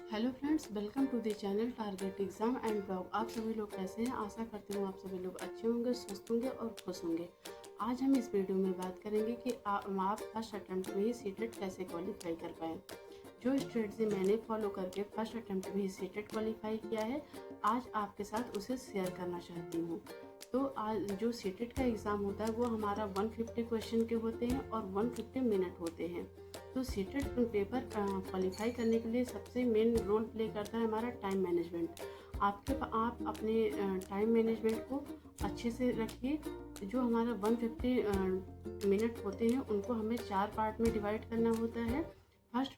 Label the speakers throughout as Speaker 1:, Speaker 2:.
Speaker 1: Hello friends, welcome to the channel target exam and blog. आप सभी लोग कैसे हैं? आशा करती हूँ आप सभी लोग अच्छे होंगे, स्वस्थ होंगे और खुश होंगे। आज हम इस वीडियो में बात करेंगे कि आप फर्स्ट अटेम्प्ट में ही सीटेट कैसे क्वालिफाई कर पाएँ। जो स्ट्रेटजी मैंने फॉलो करके फर्स्ट अटेम्प्ट में ही सीटेट क्वालिफाई किया है, आज आपके साथ उसे शेयर करना चाहती हूँ। तो आज जो सीटेट का एग्ज़ाम होता है वो हमारा 150 क्वेश्चन के होते हैं और 150 मिनट होते हैं। तो सीटेट पेपर क्वालिफाई करने के लिए सबसे मेन रोल प्ले करता है हमारा टाइम मैनेजमेंट। आप अपने टाइम मैनेजमेंट को अच्छे से रखिए। जो हमारा 150 मिनट होते हैं उनको हमें 4 पार्ट में डिवाइड करना होता है। फर्स्ट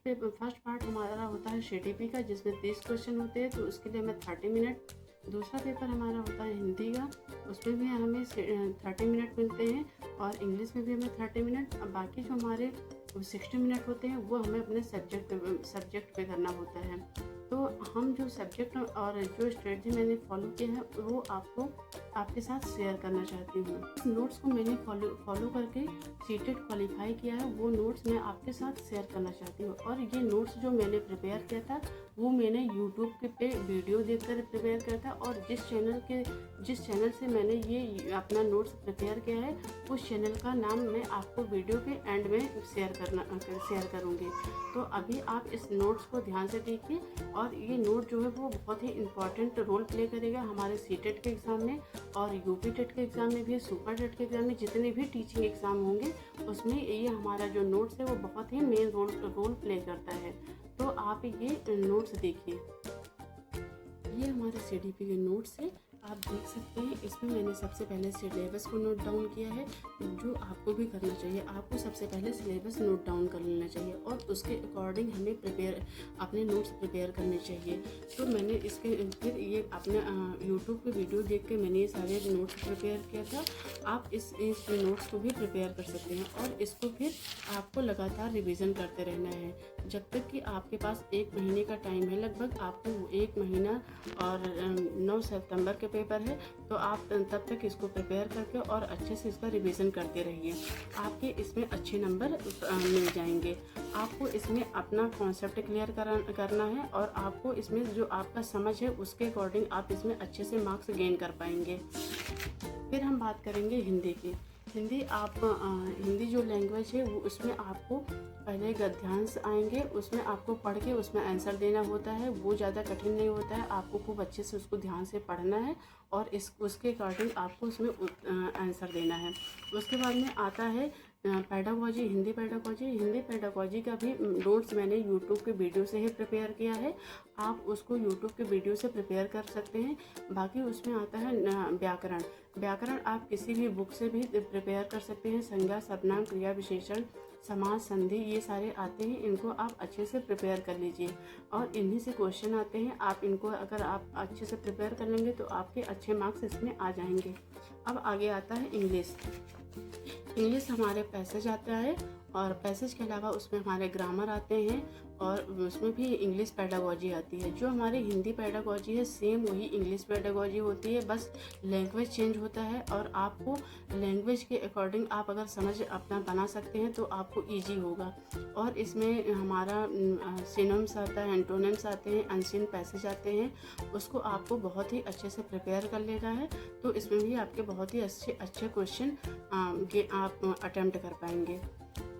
Speaker 1: पार्ट हमारा होता है सीटीपी का, जिसमें 30 क्वेश्चन होते हैं, तो उसके लिए हमें 30 मिनट। दूसरा पेपर हमारा होता है हिंदी का, उसमें भी हमें 30 मिनट मिलते हैं और इंग्लिश में भी हमें 30 मिनट। बाकी जो हमारे 60 मिनट होते हैं वो हमें अपने सब्जेक्ट पे करना होता है। तो हम जो सब्जेक्ट और जो स्ट्रेटजी मैंने फॉलो किया है वो आपके साथ शेयर करना चाहती हूँ। नोट्स को मैंने फॉलो करके सीटेट क्वालिफाई किया है, वो नोट्स मैं आपके साथ शेयर करना चाहती हूँ। और ये नोट्स जो मैंने प्रिपेयर किया था वो मैंने यूट्यूब पे वीडियो देखकर प्रिपेयर किया था, और जिस चैनल से मैंने ये अपना नोट्स प्रिपेयर किया है उस चैनल का नाम मैं आपको वीडियो के एंड में शेयर करूँगी। तो अभी आप इस नोट्स को ध्यान से देखिए, और ये नोट जो है वो बहुत ही इम्पॉर्टेंट रोल प्ले करेगा हमारे सीटेट के एग्ज़ाम में, और यूपी टेट के एग्ज़ाम में भी, सुपर टेट के एग्ज़ाम में, जितने भी टीचिंग एग्ज़ाम होंगे उसमें ये हमारा जो नोट्स है वो बहुत ही मेन रोल प्ले करता है। तो आप ये नोट्स देखिए। ये हमारे सीडीपी के नोट्स हैं, आप देख सकते हैं। इसमें मैंने सबसे पहले सिलेबस को नोट डाउन किया है, जो आपको भी करना चाहिए। आपको सबसे पहले सिलेबस नोट डाउन कर लेना चाहिए और उसके अकॉर्डिंग हमें अपने नोट्स प्रिपेयर करने चाहिए। तो मैंने फिर ये अपने यूट्यूब पे वीडियो देख के मैंने ये सारे नोट्स प्रिपेयर किया था। आप इस नोट्स को भी प्रिपेयर कर सकते हैं, और इसको फिर आपको लगातार रिविज़न करते रहना है जब तक कि आपके पास 1 महीने का टाइम है। लगभग आपको 1 महीना और 9 सितंबर के पेपर है, तो आप तब तक इसको प्रिपेयर करके और अच्छे से इसका रिवीजन करते रहिए। आपके इसमें अच्छे नंबर मिल जाएंगे। आपको इसमें अपना कॉन्सेप्ट क्लियर करना है, और आपको इसमें जो आपका समझ है उसके अकॉर्डिंग आप इसमें अच्छे से मार्क्स गेन कर पाएंगे। फिर हम बात करेंगे हिंदी की। हिंदी जो लैंग्वेज है वो उसमें आपको पहले गद्यांश आएंगे, उसमें आपको पढ़ के उसमें आंसर देना होता है। वो ज़्यादा कठिन नहीं होता है, आपको खूब अच्छे से उसको ध्यान से पढ़ना है और उसके अकॉर्डिंग आपको उसमें आंसर देना है। उसके बाद में आता है पेडागॉजी, हिंदी पेडागॉजी का भी नोट्स मैंने यूट्यूब के वीडियो से ही प्रिपेयर किया है। आप उसको यूट्यूब के वीडियो से प्रिपेयर कर सकते हैं। बाकी उसमें आता है व्याकरण आप किसी भी बुक से भी प्रिपेयर कर सकते हैं। संज्ञा, सर्वनाम, क्रिया विशेषण, समास, संधि, ये सारे आते हैं, इनको आप अच्छे से प्रिपेयर कर लीजिए और इन्हीं से क्वेश्चन आते हैं। आप इनको अगर आप अच्छे से प्रिपेयर कर लेंगे तो आपके अच्छे मार्क्स इसमें आ जाएंगे। अब आगे आता है इंग्लिश हमारे पैसेज आता है, और पैसेज के अलावा उसमें हमारे ग्रामर आते हैं, और उसमें भी इंग्लिश पेडागॉजी आती है। जो हमारी हिंदी पेडागॉजी है सेम वही इंग्लिश पेडागॉजी होती है, बस लैंग्वेज चेंज होता है। और आपको लैंग्वेज के अकॉर्डिंग आप अगर समझ अपना बना सकते हैं तो आपको इजी होगा। और इसमें हमारा सिनोनिम्स आता है, एंटोनिम्स आते हैं, अनसीन पैसेज आते हैं, उसको आपको बहुत ही अच्छे से प्रिपेयर कर लेना है। तो इसमें भी आपके बहुत ही अच्छे क्वेश्चन आप अटेम्प्ट कर पाएंगे।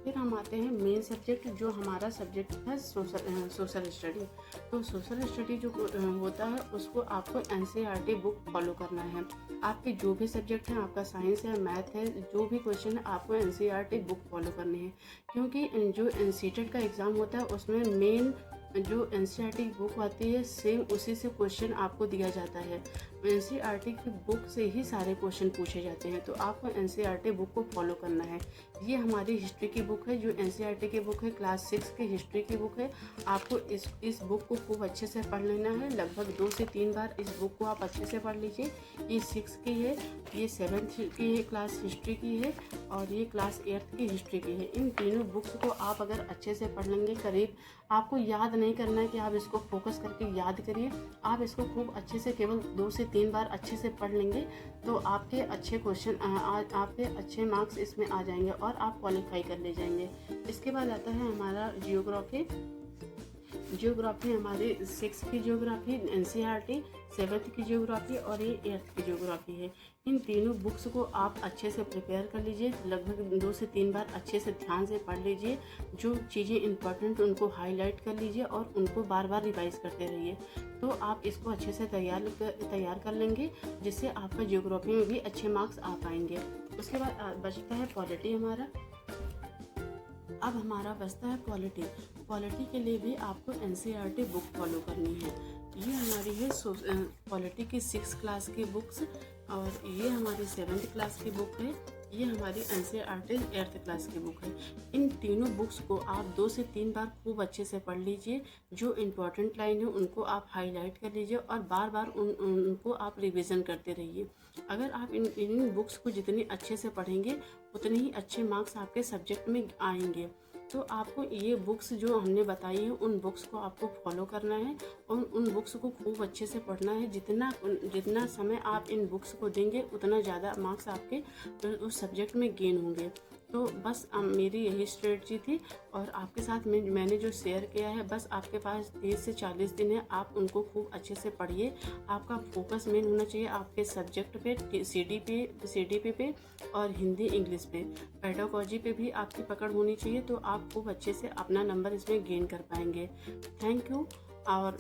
Speaker 1: फिर हम आते हैं मेन सब्जेक्ट, जो हमारा सब्जेक्ट है सोशल स्टडी। तो सोशल स्टडी जो होता है उसको आपको एनसीईआरटी बुक फॉलो करना है। आपके जो भी सब्जेक्ट हैं, आपका साइंस है, मैथ है, जो भी क्वेश्चन है, आपको एनसीईआरटी बुक फॉलो करनी है। क्योंकि जो सीटेट का एग्ज़ाम होता है उसमें मेन जो एनसीईआरटी की बुक आती है सेम उसी से क्वेश्चन आपको दिया जाता है। एनसीईआरटी की बुक से ही सारे क्वेश्चन पूछे जाते हैं, तो आपको एनसीईआरटी बुक को फॉलो करना है। ये हमारी हिस्ट्री की बुक है, जो एनसीईआरटी की बुक है, क्लास 6 की हिस्ट्री की बुक है। आपको इस बुक को खूब अच्छे से पढ़ लेना है। लगभग 2 से 3 बार इस बुक को आप अच्छे से पढ़ लीजिए। ये 6 की है, ये 7th की है, क्लास हिस्ट्री की है, और ये क्लास 8th की हिस्ट्री की है। इन तीनों बुक्स को आप अगर अच्छे से पढ़ लेंगे, करीब आपको याद नहीं करना है कि आप इसको फोकस करके याद करिए, आप इसको खूब अच्छे से केवल 2 से 3 बार अच्छे से पढ़ लेंगे तो आपके अच्छे क्वेश्चन आपके अच्छे मार्क्स इसमें आ जाएंगे और आप क्वालिफाई कर ले जाएंगे। इसके बाद आता है हमारा जियोग्राफी। ज्योग्राफी हमारी 6 की ज्योग्राफी एनसीईआरटी, 7th की ज्योग्राफी और ये 8th की ज्योग्राफी है। इन तीनों बुक्स को आप अच्छे से प्रिपेयर कर लीजिए, लगभग 2 से 3 बार अच्छे से ध्यान से पढ़ लीजिए। जो चीज़ें इंपॉर्टेंट उनको हाईलाइट कर लीजिए और उनको बार बार रिवाइज करते रहिए, तो आप इसको अच्छे से तैयार कर लेंगे, जिससे आपका ज्योग्राफी में भी अच्छे मार्क्स आ पाएंगे। उसके बाद बचता है पॉलिटी हमारा। अब हमारा बचता है पॉलिटी। पॉलिटी के लिए भी आपको एनसीईआरटी बुक फॉलो करनी है। ये हमारी है पॉलिटी की 6 क्लास की बुक्स, और ये हमारी 7th क्लास की बुक है। ये हमारी एनसीईआरटी 8th क्लास की बुक है। इन तीनों बुक्स को आप 2 से 3 बार खूब अच्छे से पढ़ लीजिए। जो इम्पोर्टेंट लाइन है उनको आप हाईलाइट कर लीजिए और बार बार उनको आप रिवीजन करते रहिए। अगर आप इन बुक्स को जितनी अच्छे से पढ़ेंगे उतने ही अच्छे मार्क्स आपके सब्जेक्ट में आएंगे। तो आपको ये बुक्स जो हमने बताई है उन बुक्स को आपको फॉलो करना है और उन बुक्स को खूब अच्छे से पढ़ना है। जितना समय आप इन बुक्स को देंगे उतना ज़्यादा मार्क्स आपके उस सब्जेक्ट में गेन होंगे। तो बस मेरी यही स्ट्रेटजी थी और आपके साथ मैंने जो शेयर किया है, बस आपके पास 30 से 40 दिन है, आप उनको खूब अच्छे से पढ़िए। आपका फोकस मेन होना चाहिए आपके सब्जेक्ट पे, सीडीपी पे और हिंदी इंग्लिश पे। पेडागोजी पे भी आपकी पकड़ होनी चाहिए, तो आप खूब अच्छे से अपना नंबर इसमें गेन कर पाएंगे। Thank you. और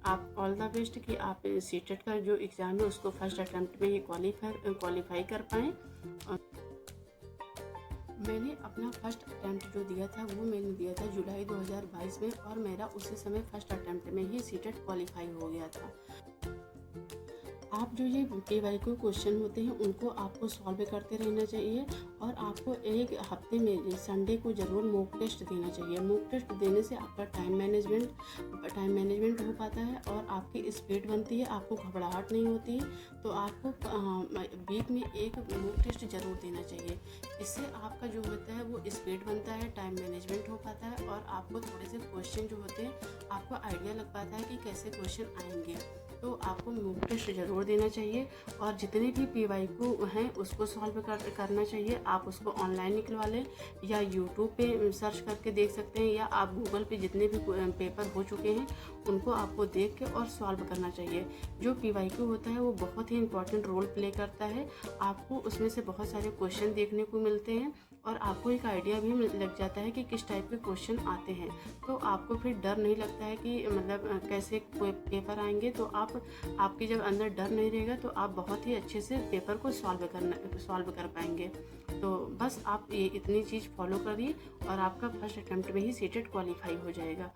Speaker 1: आप ऑल द बेस्ट कि आप सीटेट का जो एग्ज़ाम है उसको फर्स्ट अटेम्प्ट में ही क्वालिफाई कर पाएँ। मैंने अपना फर्स्ट अटैम्प्ट जो दिया था वो मैंने दिया था जुलाई 2022 में, और मेरा उसी समय फर्स्ट अटैम्प्ट में ही सीटेट क्वालिफाई हो गया था। आप जो ये केवाईक्यू क्वेश्चन होते हैं उनको आपको सॉल्व करते रहना चाहिए, और आपको एक हफ्ते में संडे को ज़रूर मॉक टेस्ट देना चाहिए। मॉक टेस्ट देने से आपका टाइम मैनेजमेंट हो पाता है और आपकी स्पीड बनती है, आपको घबराहट नहीं होती है। तो आपको वीक में एक मॉक टेस्ट ज़रूर देना चाहिए। इससे आपका जो होता है वो स्पीड बनता है, टाइम मैनेजमेंट हो पाता है, और आपको थोड़े से क्वेश्चन जो होते हैं आपको आइडिया लग पाता है कि कैसे क्वेश्चन आएंगे। तो आपको मॉक टेस्ट ज़रूर देना चाहिए, और जितने भी पीवाईक्यू हैं उसको सॉल्व करना चाहिए। आप उसको ऑनलाइन निकलवा लें या यूट्यूब पे सर्च करके देख सकते हैं, या आप गूगल पे जितने भी पेपर हो चुके हैं उनको आपको देख के और सॉल्व करना चाहिए। जो पीवाईक्यू होता है वो बहुत ही इंपॉर्टेंट रोल प्ले करता है। आपको उसमें से बहुत सारे क्वेश्चन देखने को मिलते हैं और आपको एक आइडिया भी लग जाता है कि किस टाइप के क्वेश्चन आते हैं। तो आपको फिर डर नहीं लगता है कि मतलब कैसे पेपर आएंगे। तो आपके जब अंदर डर नहीं रहेगा तो आप बहुत ही अच्छे से पेपर को सॉल्व कर पाएंगे। तो बस आप ये इतनी चीज़ फॉलो करिए और आपका फर्स्ट अटेम्प्ट में ही सीटेट क्वालिफाई हो जाएगा।